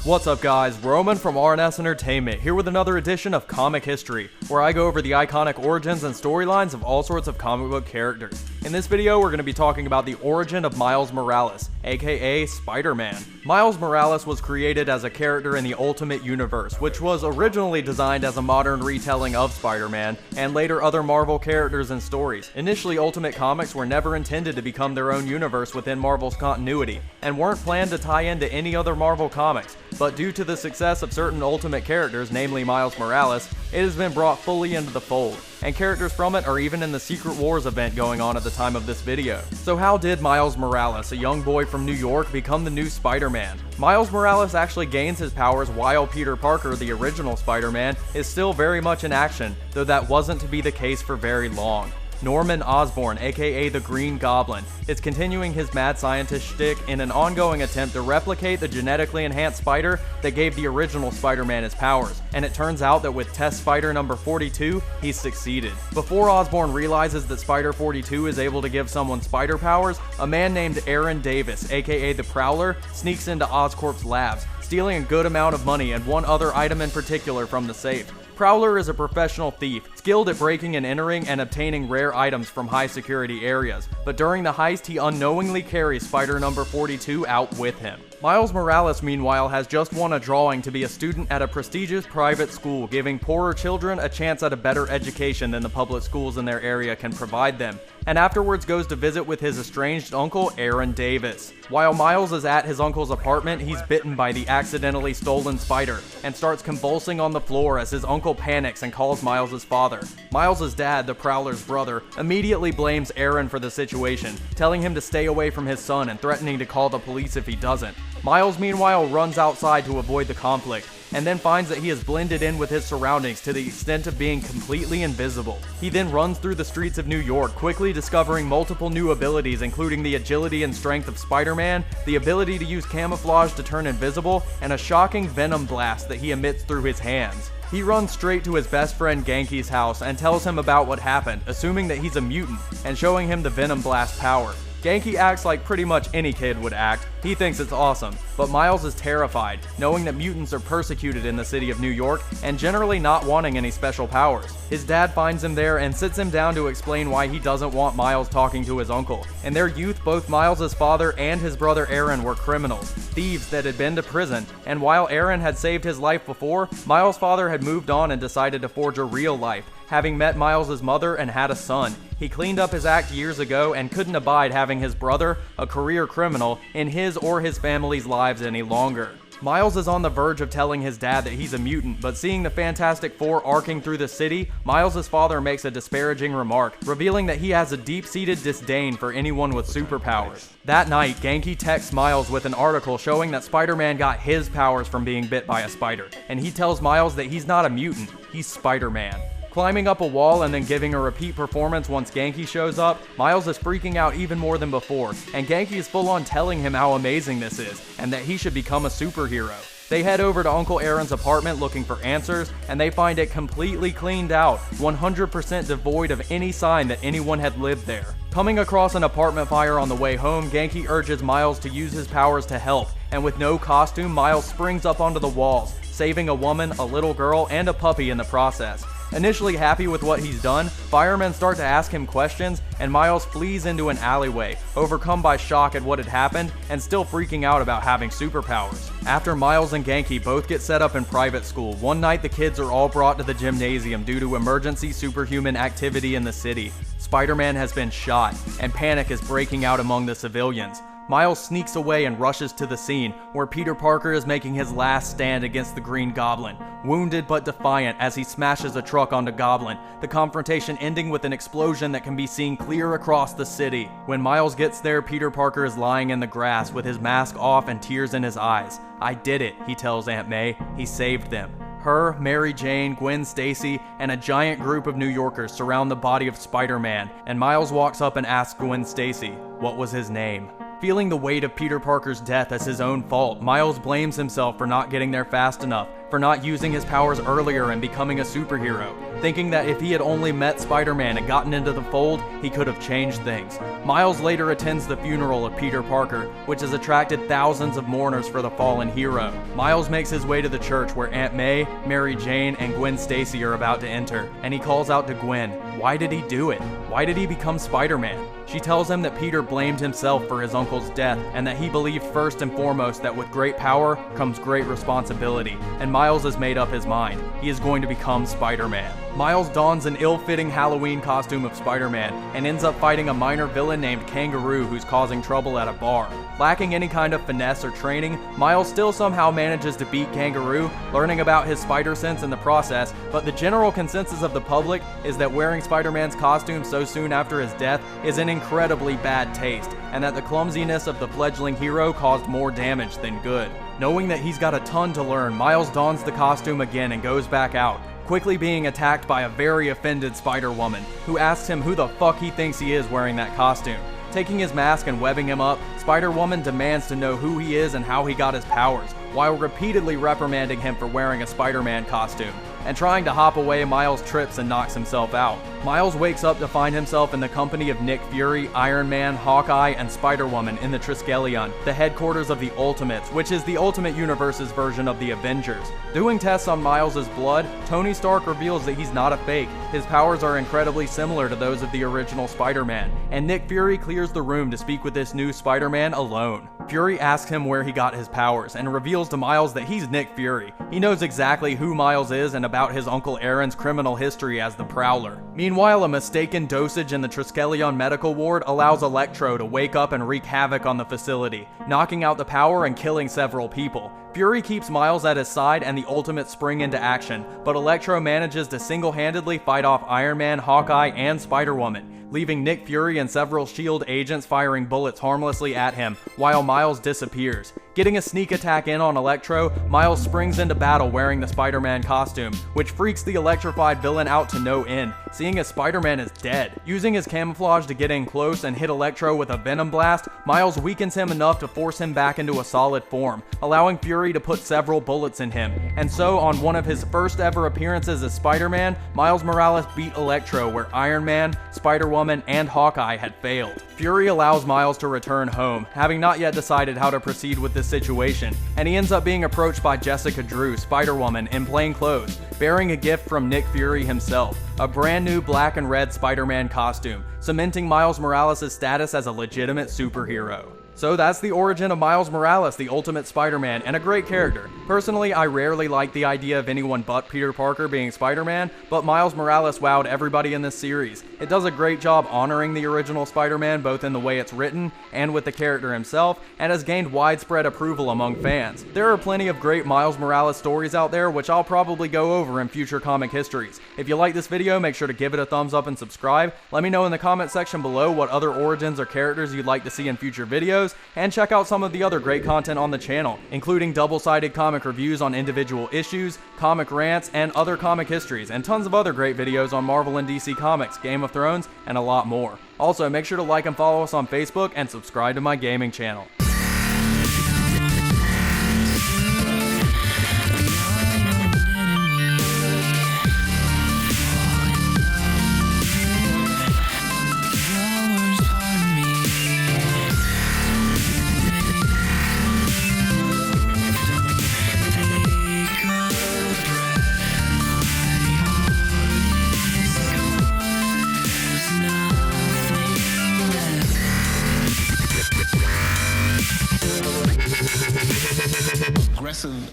What's up guys, Roman from RNS Entertainment, here with another edition of Comic History, where I go over the iconic origins and storylines of all sorts of comic book characters. In this video, we're going to be talking about the origin of Miles Morales, aka Spider-Man. Miles Morales was created as a character in the Ultimate Universe, which was originally designed as a modern retelling of Spider-Man, and later other Marvel characters and stories. Initially, Ultimate Comics were never intended to become their own universe within Marvel's continuity, and weren't planned to tie into any other Marvel comics. But due to the success of certain Ultimate characters, namely Miles Morales, it has been brought fully into the fold, and characters from it are even in the Secret Wars event going on at the time of this video. So how did Miles Morales, a young boy from New York, become the new Spider-Man? Miles Morales actually gains his powers while Peter Parker, the original Spider-Man, is still very much in action, though that wasn't to be the case for very long. Norman Osborn, aka the Green Goblin, is continuing his mad scientist shtick in an ongoing attempt to replicate the genetically enhanced spider that gave the original Spider-Man his powers, and it turns out that with test spider number 42, he's succeeded. Before Osborn realizes that Spider 42 is able to give someone spider powers, a man named Aaron Davis, aka the Prowler, sneaks into Oscorp's labs, stealing a good amount of money and one other item in particular from the safe. Prowler is a professional thief, skilled at breaking and entering and obtaining rare items from high security areas, but during the heist he unknowingly carries Spider number 42 out with him. Miles Morales, meanwhile, has just won a drawing to be a student at a prestigious private school, giving poorer children a chance at a better education than the public schools in their area can provide them, and afterwards goes to visit with his estranged uncle, Aaron Davis. While Miles is at his uncle's apartment, he's bitten by the accidentally stolen spider, and starts convulsing on the floor as his uncle panics and calls Miles' father. Miles' dad, the Prowler's brother, immediately blames Aaron for the situation, telling him to stay away from his son and threatening to call the police if he doesn't. Miles, meanwhile, runs outside to avoid the conflict, and then finds that he has blended in with his surroundings to the extent of being completely invisible. He then runs through the streets of New York, quickly discovering multiple new abilities, including the agility and strength of Spider-Man, the ability to use camouflage to turn invisible, and a shocking venom blast that he emits through his hands. He runs straight to his best friend Genki's house and tells him about what happened, assuming that he's a mutant, and showing him the venom blast power. Genki acts like pretty much any kid would act. He thinks it's awesome, but Miles is terrified, knowing that mutants are persecuted in the city of New York and generally not wanting any special powers. His dad finds him there and sits him down to explain why he doesn't want Miles talking to his uncle. In their youth, both Miles' father and his brother Aaron were criminals, thieves that had been to prison, and while Aaron had saved his life before, Miles' father had moved on and decided to forge a real life, having met Miles' mother and had a son. He cleaned up his act years ago and couldn't abide having his brother, a career criminal, in his or his family's lives any longer. Miles is on the verge of telling his dad that he's a mutant, but seeing the Fantastic Four arcing through the city, Miles' father makes a disparaging remark, revealing that he has a deep-seated disdain for anyone with superpowers. That night, Genki texts Miles with an article showing that Spider-Man got his powers from being bit by a spider, and he tells Miles that he's not a mutant, he's Spider-Man. Climbing up a wall and then giving a repeat performance once Genki shows up, Miles is freaking out even more than before, and Genki is full on telling him how amazing this is, and that he should become a superhero. They head over to Uncle Aaron's apartment looking for answers, and they find it completely cleaned out, 100% devoid of any sign that anyone had lived there. Coming across an apartment fire on the way home, Genki urges Miles to use his powers to help, and with no costume, Miles springs up onto the walls, saving a woman, a little girl, and a puppy in the process. Initially happy with what he's done, firemen start to ask him questions, and Miles flees into an alleyway, overcome by shock at what had happened, and still freaking out about having superpowers. After Miles and Genki both get set up in private school, one night the kids are all brought to the gymnasium due to emergency superhuman activity in the city. Spider-Man has been shot, and panic is breaking out among the civilians. Miles sneaks away and rushes to the scene, where Peter Parker is making his last stand against the Green Goblin, wounded but defiant as he smashes a truck onto Goblin, the confrontation ending with an explosion that can be seen clear across the city. When Miles gets there, Peter Parker is lying in the grass with his mask off and tears in his eyes. "I did it," he tells Aunt May. "He saved them." Her, Mary Jane, Gwen Stacy, and a giant group of New Yorkers surround the body of Spider-Man, and Miles walks up and asks Gwen Stacy, what was his name? Feeling the weight of Peter Parker's death as his own fault, Miles blames himself for not getting there fast enough, for not using his powers earlier and becoming a superhero, thinking that if he had only met Spider-Man and gotten into the fold, he could have changed things. Miles later attends the funeral of Peter Parker, which has attracted thousands of mourners for the fallen hero. Miles makes his way to the church where Aunt May, Mary Jane, and Gwen Stacy are about to enter, and he calls out to Gwen. Why did he do it? Why did he become Spider-Man? She tells him that Peter blamed himself for his uncle's death and that he believed first and foremost that with great power comes great responsibility, and Miles has made up his mind. He is going to become Spider-Man. Miles dons an ill-fitting Halloween costume of Spider-Man and ends up fighting a minor villain named Kangaroo who's causing trouble at a bar. Lacking any kind of finesse or training, Miles still somehow manages to beat Kangaroo, learning about his spider sense in the process, but the general consensus of the public is that wearing Spider-Man's costume so soon after his death is an incredibly bad taste, and that the clumsiness of the fledgling hero caused more damage than good. Knowing that he's got a ton to learn, Miles dons the costume again and goes back out, quickly being attacked by a very offended Spider-Woman, who asks him who the fuck he thinks he is wearing that costume. Taking his mask and webbing him up, Spider-Woman demands to know who he is and how he got his powers, while repeatedly reprimanding him for wearing a Spider-Man costume. And trying to hop away, Miles trips and knocks himself out. Miles wakes up to find himself in the company of Nick Fury, Iron Man, Hawkeye, and Spider-Woman in the Triskelion, the headquarters of the Ultimates, which is the Ultimate Universe's version of the Avengers. Doing tests on Miles' blood, Tony Stark reveals that he's not a fake. His powers are incredibly similar to those of the original Spider-Man, and Nick Fury clears the room to speak with this new Spider-Man alone. Fury asks him where he got his powers, and reveals to Miles that he's Nick Fury. He knows exactly who Miles is and about his Uncle Aaron's criminal history as the Prowler. Meanwhile, a mistaken dosage in the Triskelion medical ward allows Electro to wake up and wreak havoc on the facility, knocking out the power and killing several people. Fury keeps Miles at his side and the Ultimates spring into action, but Electro manages to single-handedly fight off Iron Man, Hawkeye, and Spider-Woman, leaving Nick Fury and several S.H.I.E.L.D. agents firing bullets harmlessly at him, while Miles disappears. Getting a sneak attack in on Electro, Miles springs into battle wearing the Spider-Man costume, which freaks the electrified villain out to no end, seeing as Spider-Man is dead. Using his camouflage to get in close and hit Electro with a Venom Blast, Miles weakens him enough to force him back into a solid form, allowing Fury to put several bullets in him. And so, on one of his first ever appearances as Spider-Man, Miles Morales beat Electro where Iron Man, Spider-Woman, and Hawkeye had failed. Fury allows Miles to return home, having not yet decided how to proceed with this situation, and he ends up being approached by Jessica Drew, Spider-Woman, in plain clothes, bearing a gift from Nick Fury himself, a brand new black and red Spider-Man costume, cementing Miles Morales' status as a legitimate superhero. So that's the origin of Miles Morales, the Ultimate Spider-Man, and a great character. Personally, I rarely like the idea of anyone but Peter Parker being Spider-Man, but Miles Morales wowed everybody in this series. It does a great job honoring the original Spider-Man, both in the way it's written and with the character himself, and has gained widespread approval among fans. There are plenty of great Miles Morales stories out there, which I'll probably go over in future comic histories. If you like this video, make sure to give it a thumbs up and subscribe. Let me know in the comment section below what other origins or characters you'd like to see in future videos, and check out some of the other great content on the channel, including double-sided comic reviews on individual issues, comic rants, and other comic histories, and tons of other great videos on Marvel and DC Comics, Game of Thrones, and a lot more. Also, make sure to like and follow us on Facebook, and subscribe to my gaming channel. Aggressive.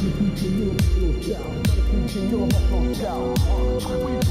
Continue to